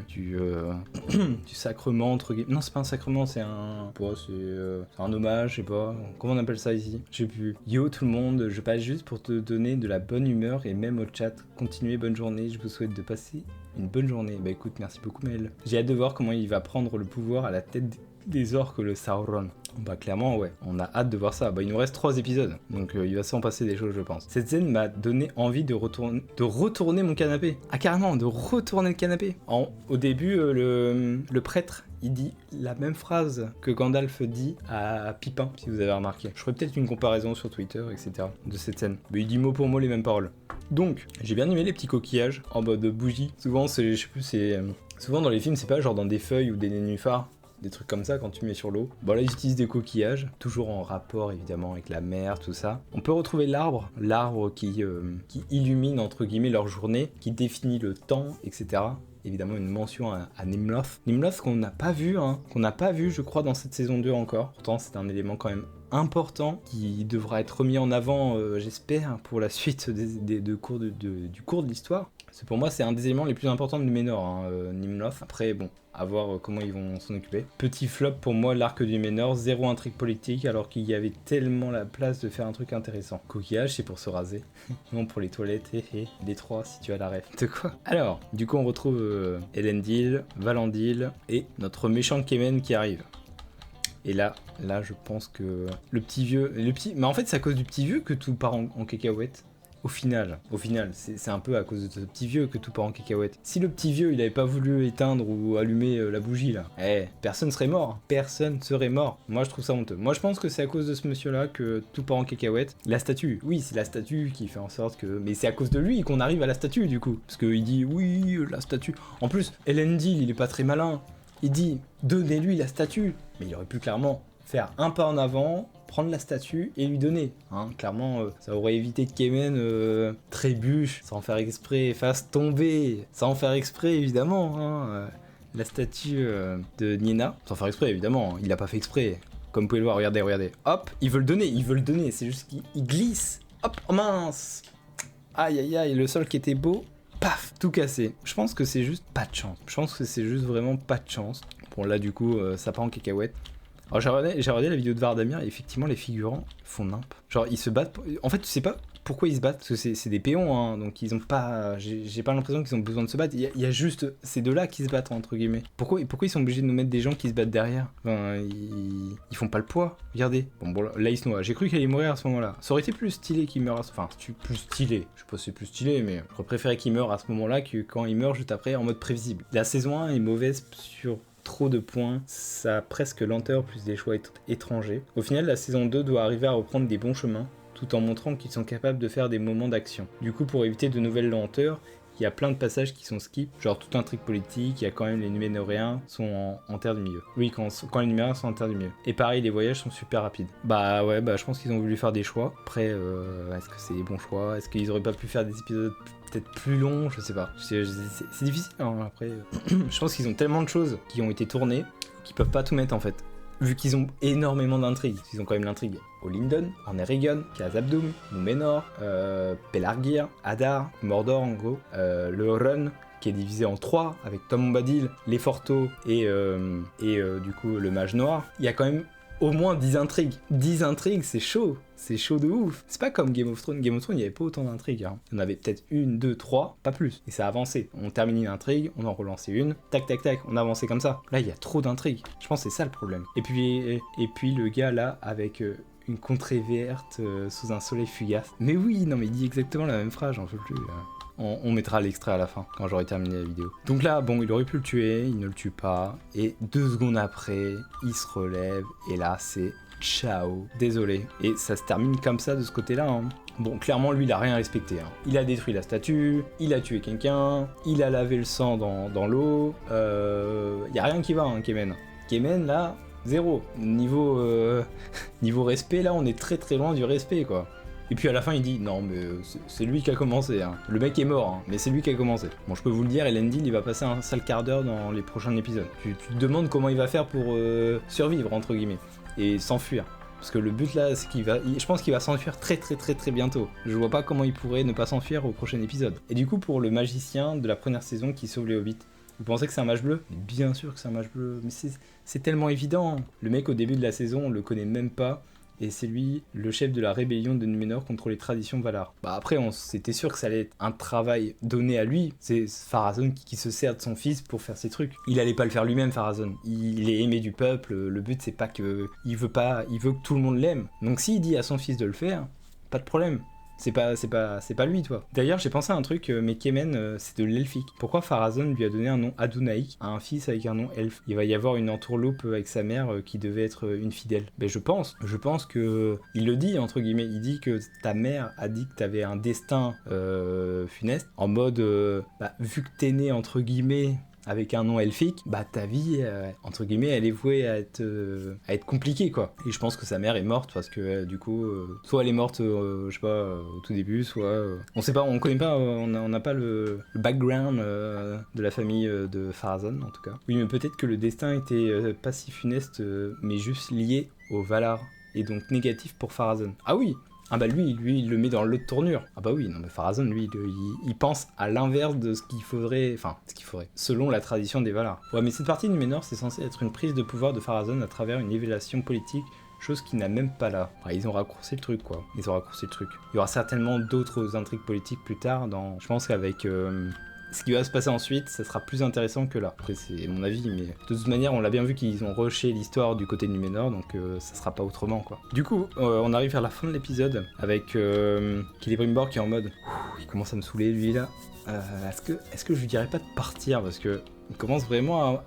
sacrement, entre guillemets. Non, c'est pas un sacrement, c'est un... c'est un hommage, je sais pas. Comment on appelle ça ici? Je sais plus. Yo tout le monde, je passe juste pour te donner de la bonne humeur et même au chat. Continuez, bonne journée, je vous souhaite de passer une bonne journée. Bah écoute, merci beaucoup Maël. J'ai hâte de voir comment il va prendre le pouvoir à la tête des orques, le Sauron. Bah clairement ouais, on a hâte de voir ça. Bah il nous reste 3 épisodes, donc il va s'en passer des choses je pense. Cette scène m'a donné envie de retourner mon canapé. Ah carrément, de retourner le canapé. Au début, le prêtre, il dit la même phrase que Gandalf dit à Pipin, si vous avez remarqué. Je ferai peut-être une comparaison sur Twitter, etc. de cette scène. Mais il dit mot pour mot les mêmes paroles. Donc, j'ai bien aimé les petits coquillages en mode bougie. Souvent, souvent dans les films, c'est pas genre dans des feuilles ou des nénuphars. Des trucs comme ça quand tu mets sur l'eau. Bon là ils utilisent des coquillages, toujours en rapport évidemment avec la mer, tout ça. On peut retrouver l'arbre qui illumine entre guillemets leur journée, qui définit le temps, etc. Évidemment une mention à Nimloth. Nimloth qu'on n'a pas vu, je crois dans cette saison 2 encore. Pourtant c'est un élément quand même important qui devra être remis en avant, j'espère, pour la suite du cours de l'histoire. Pour moi c'est un des éléments les plus importants de Númenor, Nimloth. Après bon, à voir comment ils vont s'en occuper. Petit flop pour moi, l'arc du Númenor, zéro intrigue politique alors qu'il y avait tellement la place de faire un truc intéressant. Coquillage, c'est pour se raser. Non, pour les toilettes, les 3 si tu as la ref. De quoi? Alors, du coup on retrouve Elendil, Valandil et notre méchant Kemen qui arrive. Et là je pense que le petit vieux... Mais en fait c'est à cause du petit vieux que tout part en cacahuète. Au final, c'est un peu à cause de ce petit vieux que tout part en cacahuète. Si le petit vieux, il avait pas voulu éteindre ou allumer la bougie, là, personne serait mort. Personne serait mort. Moi, je trouve ça honteux. Moi, je pense que c'est à cause de ce monsieur-là que tout part en cacahuète. La statue, oui, c'est la statue qui fait en sorte que... Mais c'est à cause de lui qu'on arrive à la statue, du coup. Parce qu'il dit, oui, la statue... En plus, Elendil, il est pas très malin. Il dit, donnez-lui la statue. Mais il aurait pu clairement faire un pas en avant... prendre la statue et lui donner. Hein, clairement, ça aurait évité que Kemen trébuche sans faire exprès, fasse tomber, sans faire exprès évidemment, hein, la statue de Niena. Sans faire exprès évidemment, il l'a pas fait exprès. Comme vous pouvez le voir, regardez. Hop, il veut le donner, c'est juste qu'il glisse. Hop, oh mince. Aïe, le sol qui était beau, paf, tout cassé. Je pense que c'est juste pas de chance. Je pense que c'est juste vraiment pas de chance. Bon là du coup, ça part en cacahuète. Alors j'ai regardé la vidéo de Vardamir et effectivement les figurants font nimp. Genre ils se battent, en fait tu sais pas pourquoi ils se battent, parce que c'est des péons, hein, donc ils ont pas... J'ai pas l'impression qu'ils ont besoin de se battre, il y a juste ces deux-là qui se battent entre guillemets. Pourquoi ils sont obligés de nous mettre des gens qui se battent derrière? Enfin, ils font pas le poids, regardez. Bon là il se noie, j'ai cru qu'il allait mourir à ce moment-là. Ça aurait été plus stylé qu'il meure enfin plus stylé, je sais pas si c'est plus stylé, mais j'aurais préféré qu'il meure à ce moment-là que quand il meurt juste après en mode prévisible. La saison 1 est mauvaise sur... trop de points, ça a presque lenteur plus des choix étrangers. Au final, la saison 2 doit arriver à reprendre des bons chemins, tout en montrant qu'ils sont capables de faire des moments d'action. Du coup, pour éviter de nouvelles lenteurs, il y a plein de passages qui sont skip, genre tout un truc politique, il y a quand même les Núménoréens sont en terre du milieu. Oui, quand les Núménoréens sont en terre du milieu. Et pareil, les voyages sont super rapides. Bah je pense qu'ils ont voulu faire des choix. Après, est-ce que c'est les bons choix? Est-ce qu'ils auraient pas pu faire des épisodes peut-être plus longs? Je sais pas. C'est difficile, hein, après. Je pense qu'ils ont tellement de choses qui ont été tournées qu'ils peuvent pas tout mettre en fait. vu qu'ils ont énormément d'intrigues, ils ont quand même l'intrigue au Lindon, en Eregion, Khazad-dûm, Númenor, Pelargir, Adar, Mordor en gros, le Run, qui est divisé en 3 avec Tom Bombadil, Leforto et du coup le Mage Noir. Il y a quand même au moins 10 intrigues. 10 intrigues, c'est chaud de ouf. C'est pas comme Game of Thrones. Game of Thrones, il n'y avait pas autant d'intrigues. Hein. Il y en avait peut-être 1, 2, 3, pas plus. Et ça a avancé. On termine une intrigue, on en relançait une, tac, tac, tac, on avançait comme ça. Là, il y a trop d'intrigues. Je pense que c'est ça le problème. Et puis le gars là, avec une contrée verte sous un soleil fugace. Mais oui, non mais il dit exactement la même phrase, j'en peux plus. On mettra l'extrait à la fin, quand j'aurai terminé la vidéo. Donc là, bon, il aurait pu le tuer, il ne le tue pas. Et 2 secondes après, il se relève. Et là, c'est ciao. Désolé. Et ça se termine comme ça de ce côté-là. Hein. Bon, clairement, lui, il a rien respecté. Hein. Il a détruit la statue, il a tué quelqu'un, il a lavé le sang dans l'eau. Y a rien qui va, hein, Kemen. Kemen, là, 0. Niveau respect, là, on est très très loin du respect, quoi. Et puis à la fin il dit non mais c'est lui qui a commencé, hein. Le mec est mort, hein, mais c'est lui qui a commencé. Bon je peux vous le dire, Elendil il va passer un sale quart d'heure dans les prochains épisodes. Tu te demandes comment il va faire pour survivre entre guillemets et s'enfuir. Parce que le but là c'est je pense qu'il va s'enfuir très très très très bientôt. Je vois pas comment il pourrait ne pas s'enfuir au prochain épisode. Et du coup pour le magicien de la première saison qui sauve les hobbits, vous pensez que c'est un mage bleu? Mais bien sûr que c'est un mage bleu, mais c'est tellement évident. Le mec au début de la saison on le connaît même pas. Et c'est lui, le chef de la rébellion de Númenor contre les traditions Valar. Bah après, c'était sûr que ça allait être un travail donné à lui. C'est Pharazôn qui se sert de son fils pour faire ses trucs. Il allait pas le faire lui-même, Pharazôn. Il est aimé du peuple. Le but, c'est pas que... Il veut que tout le monde l'aime. Donc s'il dit à son fils de le faire, pas de problème. C'est pas lui, toi. D'ailleurs, j'ai pensé à un truc, mais Kemen, c'est de l'elfique. Pourquoi Pharazôn lui a donné un nom Adunaïk à un fils avec un nom elfe? Il va y avoir une entourloupe avec sa mère qui devait être une fidèle. Ben je pense que... Il le dit, entre guillemets, il dit que ta mère a dit que t'avais un destin funeste, en mode, vu que t'es né, entre guillemets... avec un nom elfique, bah ta vie, entre guillemets, elle est vouée à être compliquée, quoi. Et je pense que sa mère est morte parce que, du coup, soit elle est morte, je sais pas, au tout début, soit... on sait pas, on connaît pas, on n'a pas le background de la famille de Pharazôn, en tout cas. Oui, mais peut-être que le destin était pas si funeste, mais juste lié au Valar, et donc négatif pour Pharazôn. Ah oui! Ah bah lui, il le met dans l'autre tournure. Ah bah oui, non mais Pharazôn, lui, il pense à l'inverse de ce qu'il faudrait... Enfin, selon la tradition des Valar. Ouais, mais cette partie de Númenor, c'est censé être une prise de pouvoir de Pharazôn à travers une évaluation politique, chose qui n'a même pas là. Enfin, ils ont raccourci le truc, quoi. Il y aura certainement d'autres intrigues politiques plus tard, je pense qu'avec... ce qui va se passer ensuite, ça sera plus intéressant que là. Après, c'est mon avis, mais de toute manière, on l'a bien vu qu'ils ont rushé l'histoire du côté de Númenor, donc ça sera pas autrement, quoi. Du coup, on arrive vers la fin de l'épisode avec Celebrimbor qui est en mode il commence à me saouler, lui, là. Est-ce que je lui dirais pas de partir? Parce que il commence vraiment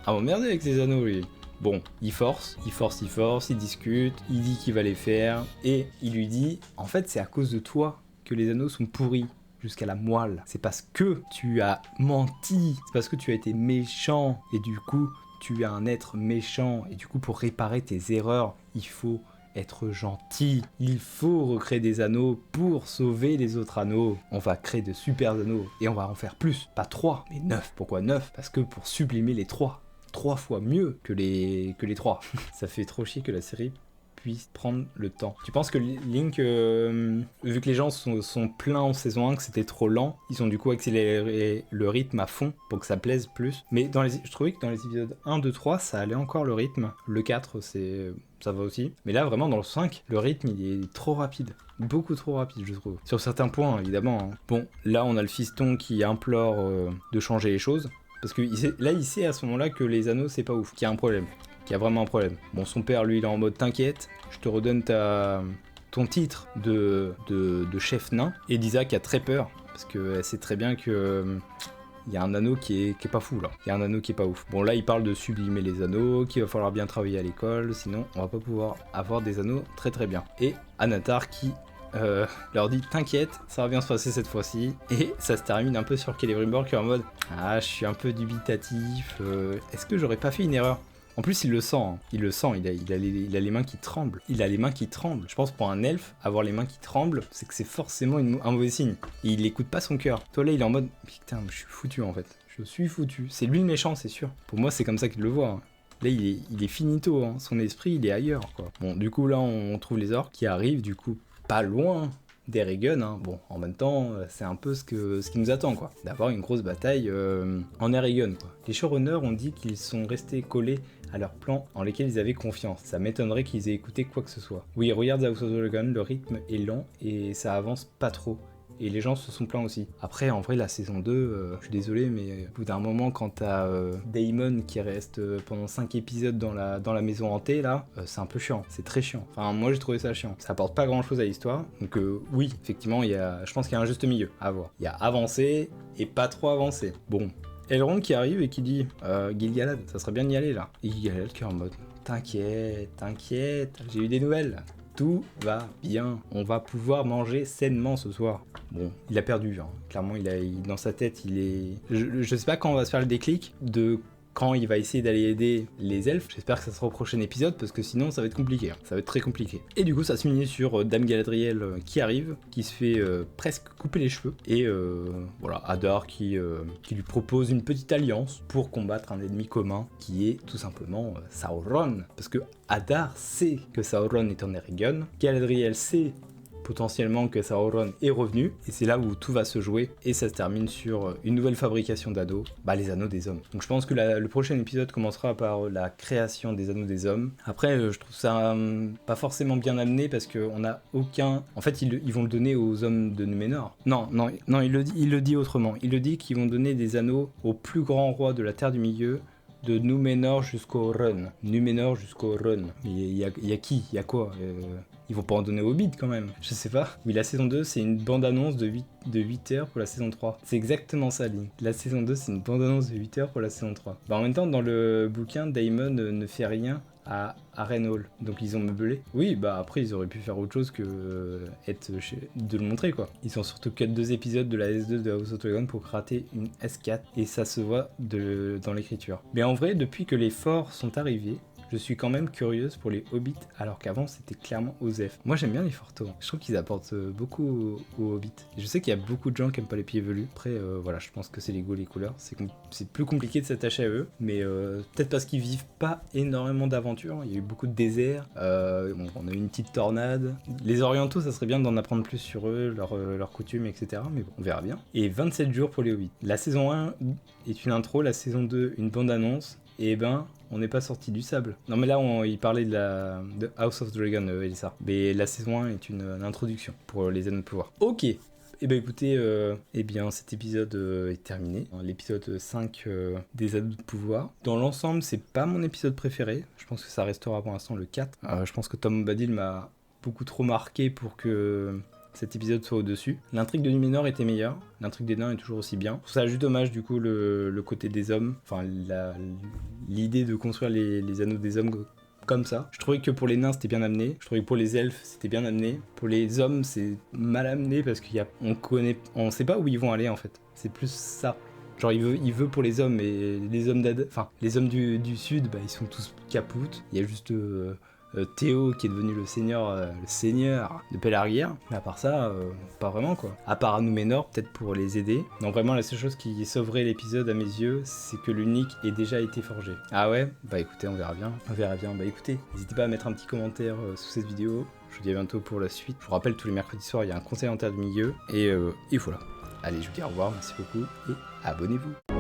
à m'emmerder avec ses anneaux, lui. Bon, il force, il discute, il dit qu'il va les faire, et il lui dit en fait, c'est à cause de toi que les anneaux sont pourris. Jusqu'à la moelle. C'est parce que tu as menti, c'est parce que tu as été méchant, et du coup, tu es un être méchant, et du coup, pour réparer tes erreurs, il faut être gentil. Il faut recréer des anneaux pour sauver les autres anneaux. On va créer de super anneaux, et on va en faire plus. Pas 3, mais 9. Pourquoi 9? Parce que pour sublimer les 3. 3 fois mieux que les 3. Ça fait trop chier que la série puisse prendre le temps. Tu penses que Link, vu que les gens sont pleins en saison 1, que c'était trop lent, ils ont du coup accéléré le rythme à fond pour que ça plaise plus. Mais je trouvais que dans les épisodes 1, 2, 3, ça allait encore le rythme. Le 4, ça va aussi. Mais là, vraiment, dans le 5, le rythme, il est trop rapide. Beaucoup trop rapide, je trouve. Sur certains points, évidemment. Hein. Bon, là, on a le fiston qui implore de changer les choses. Parce que il sait à ce moment-là que les anneaux, c'est pas ouf, qu'il y a un problème. Qu'il y a vraiment un problème. Bon, son père, lui, il est en mode t'inquiète, je te redonne ton titre de chef nain. Et Lisa qui a très peur, parce qu'elle sait très bien que il y a un anneau qui est pas fou là. Il y a un anneau qui est pas ouf. Bon, là, il parle de sublimer les anneaux, qu'il va falloir bien travailler à l'école, sinon on va pas pouvoir avoir des anneaux très très bien. Et Anatar qui leur dit t'inquiète, ça va bien se passer cette fois-ci. Et ça se termine un peu sur Celebrimbor qui est en mode ah, je suis un peu dubitatif, est-ce que j'aurais pas fait une erreur? En plus, il le sent, hein. Il a les mains qui tremblent. Je pense pour un elfe, avoir les mains qui tremblent, c'est que c'est forcément un mauvais signe. Et il écoute pas son cœur. Toi là, il est en mode putain, je suis foutu en fait. Je suis foutu. C'est lui le méchant, c'est sûr. Pour moi, c'est comme ça qu'il le voit. Hein. Là, il est finito, hein. Son esprit, il est ailleurs, quoi. Bon, du coup, là, on trouve les orques qui arrivent, du coup, pas loin d'Eregion, hein. Bon, en même temps, c'est un peu ce qui nous attend, quoi. D'avoir une grosse bataille en Eregion, quoi. Les showrunners ont dit qu'ils sont restés collés à leurs plans en lesquels ils avaient confiance. Ça m'étonnerait qu'ils aient écouté quoi que ce soit. Oui, regarde The House of the Dragon, le rythme est lent et ça avance pas trop. Et les gens se sont plaints aussi. Après, en vrai, la saison 2, je suis désolé, mais au bout d'un moment, quand t'as Daemon qui reste pendant 5 épisodes dans la maison hantée, là, c'est un peu chiant. C'est très chiant. Enfin, moi, j'ai trouvé ça chiant. Ça apporte pas grand-chose à l'histoire. Donc oui, effectivement, je pense qu'il y a un juste milieu à avoir. Il y a avancé et pas trop avancé. Bon. Elrond qui arrive et qui dit Gil-galad, ça serait bien d'y aller, là. Et Gil-galad qui est en mode t'inquiète, j'ai eu des nouvelles. Tout va bien, on va pouvoir manger sainement ce soir. Bon, il a perdu, hein. Clairement, dans sa tête, il est... Je sais pas quand on va se faire le déclic de quand il va essayer d'aller aider les elfes. J'espère que ça sera au prochain épisode, parce que sinon ça va être compliqué, hein. Ça va être très compliqué. Et du coup, ça se finit sur Dame Galadriel qui arrive, qui se fait presque couper les cheveux. Et voilà, Hadar qui lui propose une petite alliance pour combattre un ennemi commun, qui est tout simplement Sauron. Parce que Hadar sait que Sauron est en Eregion, Galadriel sait potentiellement que Sauron est revenu, et c'est là où tout va se jouer, et ça se termine sur une nouvelle fabrication d'anneaux, les anneaux des hommes. Donc je pense que le prochain épisode commencera par la création des anneaux des hommes. Après, je trouve ça pas forcément bien amené, parce qu'on a aucun... En fait, ils vont le donner aux hommes de Númenor. Non, il le dit autrement. Il le dit qu'ils vont donner des anneaux au plus grand roi de la Terre du Milieu, de Númenor jusqu'au Run. Númenor jusqu'au Run. Il y a qui? Il y a quoi? Ils vont pas en donner au Hobbit quand même. Je sais pas. Oui, la saison 2, c'est une bande-annonce de 8 heures pour la saison 3. C'est exactement ça, Link. La saison 2, c'est une bande-annonce de 8 heures pour la saison 3. En même temps, dans le bouquin, Daemon ne fait rien à Harrenhal. Donc ils ont meublé. Oui, après ils auraient pu faire autre chose que de le montrer, quoi. Ils ont surtout cut 2 épisodes de la S2 de House of Dragon pour rater une S4, et ça se voit dans l'écriture. Mais en vrai, depuis que les forts sont arrivés, je suis quand même curieuse pour les hobbits, alors qu'avant c'était clairement aux elfes. Moi j'aime bien les forteaux, je trouve qu'ils apportent beaucoup aux hobbits. Et je sais qu'il y a beaucoup de gens qui aiment pas les pieds velus. Après voilà, je pense que c'est les goûts, les couleurs, c'est plus compliqué de s'attacher à eux, mais peut-être parce qu'ils vivent pas énormément d'aventures. Il y a eu beaucoup de déserts, on a eu une petite tornade. Les orientaux, ça serait bien d'en apprendre plus sur eux, leurs coutumes, etc. Mais bon, on verra bien. Et 27 jours pour les hobbits. La saison 1 est une intro, la saison 2 une bande-annonce, et on n'est pas sorti du sable. Non mais là, il parlait de House of Dragon, Elissa. Mais la saison 1 est une introduction pour les anneaux de pouvoir. Ok. Écoutez, cet épisode est terminé. L'épisode 5 des anneaux de pouvoir. Dans l'ensemble, c'est pas mon épisode préféré. Je pense que ça restera pour l'instant le 4. Je pense que Tom Bombadil m'a beaucoup trop marqué pour que cet épisode soit au-dessus. L'intrigue de Númenor était meilleure, l'intrigue des nains est toujours aussi bien. Je trouve ça juste dommage du coup le côté des hommes, enfin l'idée de construire les anneaux des hommes comme ça. Je trouvais que pour les nains c'était bien amené, je trouvais que pour les elfes c'était bien amené, pour les hommes c'est mal amené parce on sait pas où ils vont aller en fait, c'est plus ça. Genre il veut pour les hommes, et les hommes les hommes du sud, ils sont tous capoutes. Il y a juste Théo qui est devenu le seigneur de Pelargir, mais à part ça, pas vraiment quoi. À part Númenor, peut-être pour les aider. Donc vraiment la seule chose qui sauverait l'épisode à mes yeux, c'est que l'unique ait déjà été forgé. Ah ouais? Écoutez, on verra bien. Écoutez, n'hésitez pas à mettre un petit commentaire sous cette vidéo. Je vous dis à bientôt pour la suite. Je vous rappelle, tous les mercredis soirs, il y a un conseil en terre du milieu. Et voilà. Allez, je vous dis au revoir, merci beaucoup, et abonnez-vous.